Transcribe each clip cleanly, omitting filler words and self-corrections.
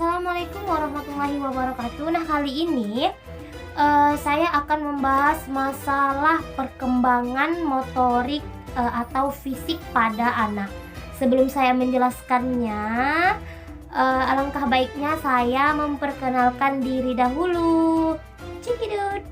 Assalamualaikum warahmatullahi wabarakatuh. Nah, kali ini saya akan membahas masalah perkembangan motorik atau fisik pada anak. Sebelum saya menjelaskannya, alangkah baiknya saya memperkenalkan diri dahulu. Cikidut.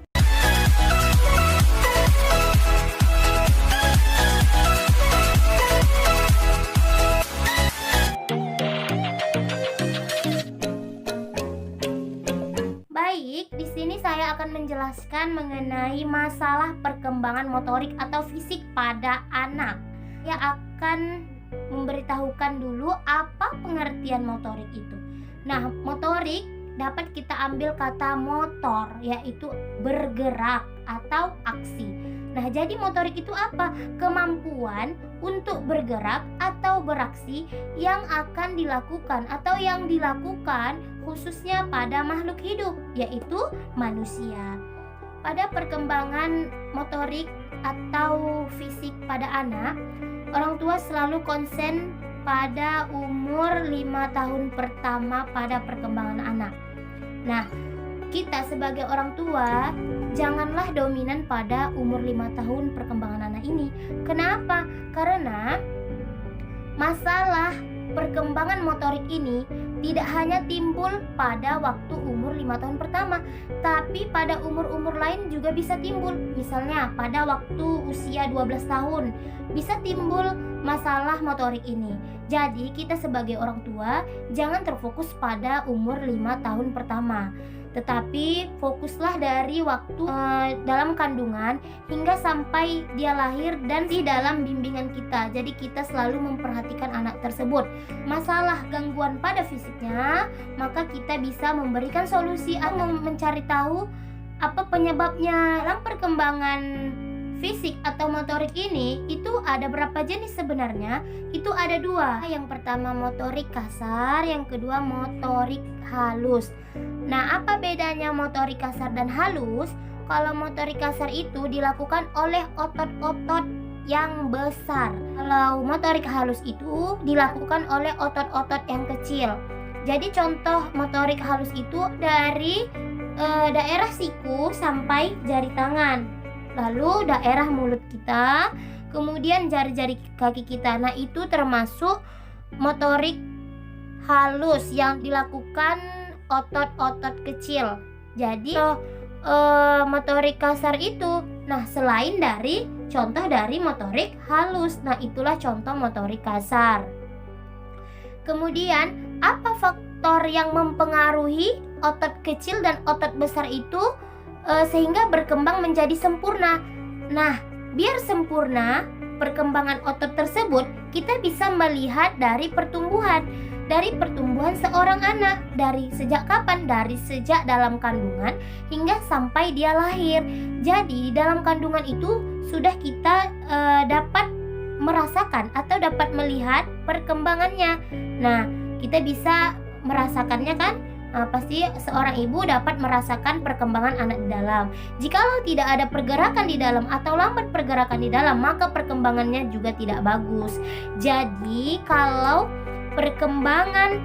Baik, di sini saya akan menjelaskan mengenai masalah perkembangan motorik atau fisik pada anak. Saya akan memberitahukan dulu apa pengertian motorik itu. Nah, motorik dapat kita ambil kata motor, yaitu bergerak atau aksi. Nah, jadi motorik itu apa? Kemampuan untuk bergerak atau beraksi yang akan dilakukan atau yang dilakukan khususnya pada makhluk hidup, yaitu manusia. Pada perkembangan motorik atau fisik pada anak, orang tua selalu konsen pada umur 5 tahun pertama pada perkembangan anak. Nah, kita sebagai orang tua janganlah dominan pada umur 5 tahun perkembangan anak ini. Kenapa? Karena masalah perkembangan motorik ini tidak hanya timbul pada waktu umur 5 tahun pertama, tapi pada umur-umur lain juga bisa timbul. Misalnya pada waktu usia 12 tahun bisa timbul masalah motorik ini. Jadi kita sebagai orang tua jangan terfokus pada umur 5 tahun pertama, tetapi fokuslah dari waktu dalam kandungan hingga sampai dia lahir dan di dalam bimbingan kita. Jadi kita selalu memperhatikan anak tersebut. Masalah gangguan pada fisiknya, maka kita bisa memberikan solusi atau mencari tahu apa penyebabnya. Dalam perkembangan fisik atau motorik ini itu ada berapa jenis sebenarnya? Itu ada 2. Yang pertama motorik kasar, yang kedua motorik halus. Nah, apa bedanya motorik kasar dan halus? Kalau motorik kasar itu dilakukan oleh otot-otot yang besar. Kalau motorik halus itu dilakukan oleh otot-otot yang kecil. Jadi contoh motorik halus itu dari daerah siku sampai jari tangan. Lalu daerah mulut kita, kemudian jari-jari kaki kita. Nah, itu termasuk motorik halus yang dilakukan otot-otot kecil. Jadi motorik kasar itu, nah selain dari contoh dari motorik halus, nah itulah contoh motorik kasar. Kemudian apa faktor yang mempengaruhi otot kecil dan otot besar itu sehingga berkembang menjadi sempurna? Nah, biar sempurna perkembangan otot tersebut, kita bisa melihat dari pertumbuhan seorang anak. Dari sejak kapan? Dari sejak dalam kandungan hingga sampai dia lahir. Jadi dalam kandungan itu sudah kita dapat merasakan atau dapat melihat perkembangannya. Nah, kita bisa merasakannya kan? Pasti seorang ibu dapat merasakan perkembangan anak di dalam. Jikalau tidak ada pergerakan di dalam atau lambat pergerakan di dalam, maka perkembangannya juga tidak bagus. Jadi kalau perkembangan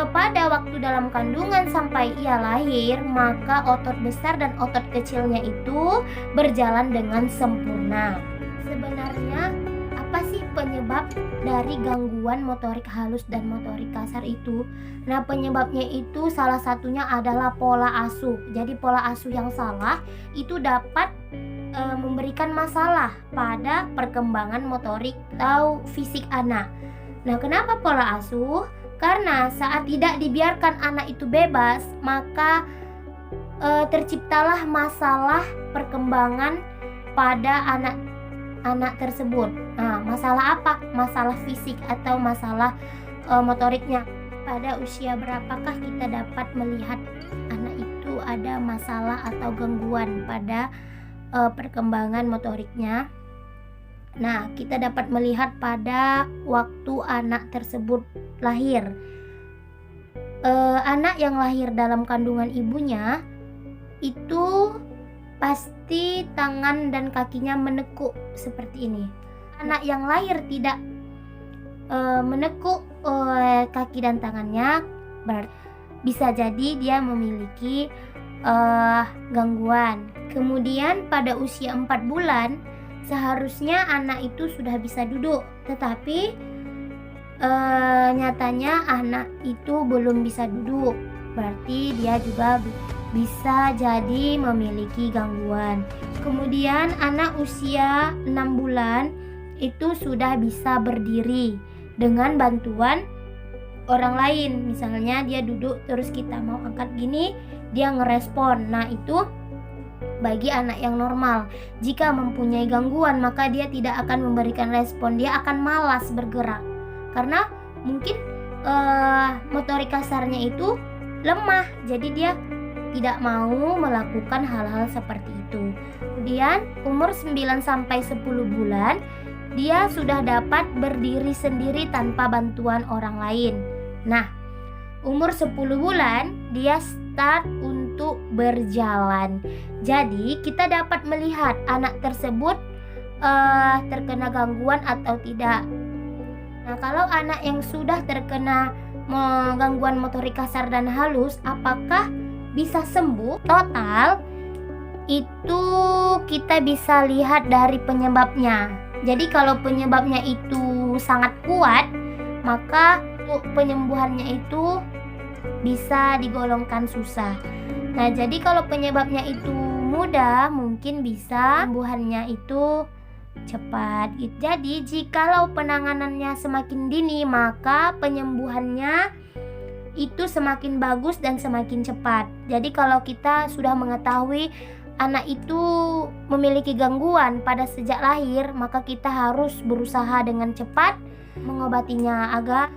pada waktu dalam kandungan sampai ia lahir, maka otot besar dan otot kecilnya itu berjalan dengan sempurna. Sebenarnya apa sih penyebab dari gangguan motorik halus dan motorik kasar itu? Nah, penyebabnya itu salah satunya adalah pola asuh. Jadi pola asuh yang salah itu dapat memberikan masalah pada perkembangan motorik atau fisik anak. Nah, kenapa pola asuh? Karena saat tidak dibiarkan anak itu bebas, maka terciptalah masalah perkembangan pada anak tersebut. Nah, masalah apa? Masalah fisik atau masalah motoriknya. Pada usia berapakah kita dapat melihat anak itu ada masalah atau gangguan pada perkembangan motoriknya? Nah, kita dapat melihat pada waktu anak tersebut lahir. Anak yang lahir dalam kandungan ibunya itu pasti tangan dan kakinya menekuk seperti ini. Anak yang lahir tidak menekuk kaki dan tangannya, berarti bisa jadi dia memiliki gangguan. Kemudian pada usia 4 bulan seharusnya anak itu sudah bisa duduk, tetapi nyatanya anak itu belum bisa duduk. Berarti dia juga bisa jadi memiliki gangguan. Kemudian anak usia 6 bulan itu sudah bisa berdiri dengan bantuan orang lain. Misalnya dia duduk terus kita mau angkat gini, dia ngerespon. Nah, itu bagi anak yang normal. Jika mempunyai gangguan, maka dia tidak akan memberikan respon, dia akan malas bergerak karena mungkin motorik kasarnya itu lemah, jadi dia tidak mau melakukan hal-hal seperti itu. Kemudian umur 9-10 bulan dia sudah dapat berdiri sendiri tanpa bantuan orang lain. Nah, umur 10 bulan dia start untuk berjalan. Jadi kita dapat melihat anak tersebut terkena gangguan atau tidak. Nah, kalau anak yang sudah terkena gangguan motorik kasar dan halus, apakah bisa sembuh total? Itu kita bisa lihat dari penyebabnya. Jadi kalau penyebabnya itu sangat kuat, maka penyembuhannya itu bisa digolongkan susah. Nah, jadi kalau penyebabnya itu mudah, mungkin bisa penyembuhannya itu cepat. Jadi jikalau penanganannya semakin dini, maka penyembuhannya itu semakin bagus dan semakin cepat. Jadi kalau kita sudah mengetahui anak itu memiliki gangguan pada sejak lahir, maka kita harus berusaha dengan cepat mengobatinya agar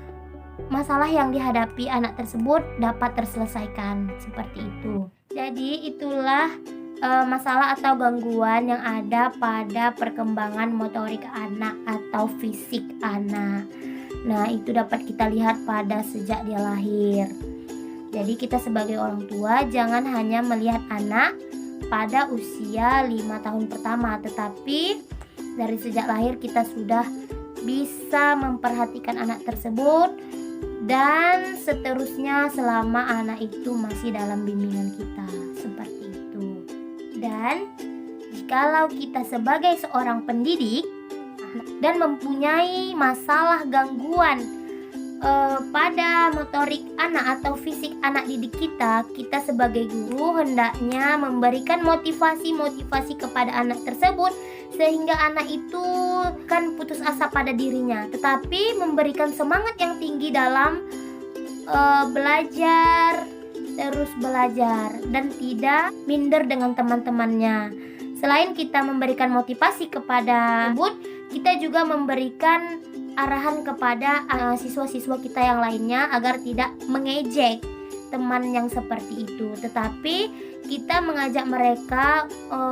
masalah yang dihadapi anak tersebut dapat terselesaikan. Seperti itu. Jadi itulah masalah atau gangguan yang ada pada perkembangan motorik anak atau fisik anak. Nah, itu dapat kita lihat pada sejak dia lahir. Jadi kita sebagai orang tua jangan hanya melihat anak pada usia 5 tahun pertama, tetapi dari sejak lahir kita sudah bisa memperhatikan anak tersebut dan seterusnya selama anak itu masih dalam bimbingan kita. Seperti itu. Dan jikalau kita sebagai seorang pendidik dan mempunyai masalah gangguan pada motorik anak atau fisik anak didik kita, kita sebagai guru hendaknya memberikan motivasi kepada anak tersebut sehingga anak itu kan putus asa pada dirinya, tetapi memberikan semangat yang tinggi dalam belajar, terus belajar dan tidak minder dengan teman-temannya. Selain kita memberikan motivasi kepada kita juga memberikan arahan kepada siswa-siswa kita yang lainnya agar tidak mengejek teman yang seperti itu, tetapi kita mengajak mereka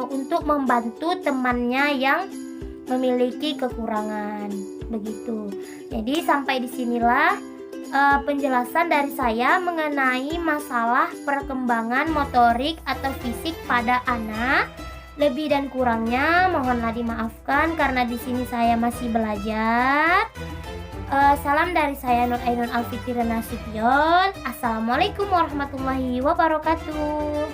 untuk membantu temannya yang memiliki kekurangan. Begitu. Jadi sampai disinilah penjelasan dari saya mengenai masalah perkembangan motorik atau fisik pada anak. Lebih dan kurangnya mohonlah dimaafkan karena di sini saya masih belajar. Salam dari saya Nur Ainun Alfikri Nasution. Assalamualaikum warahmatullahi wabarakatuh.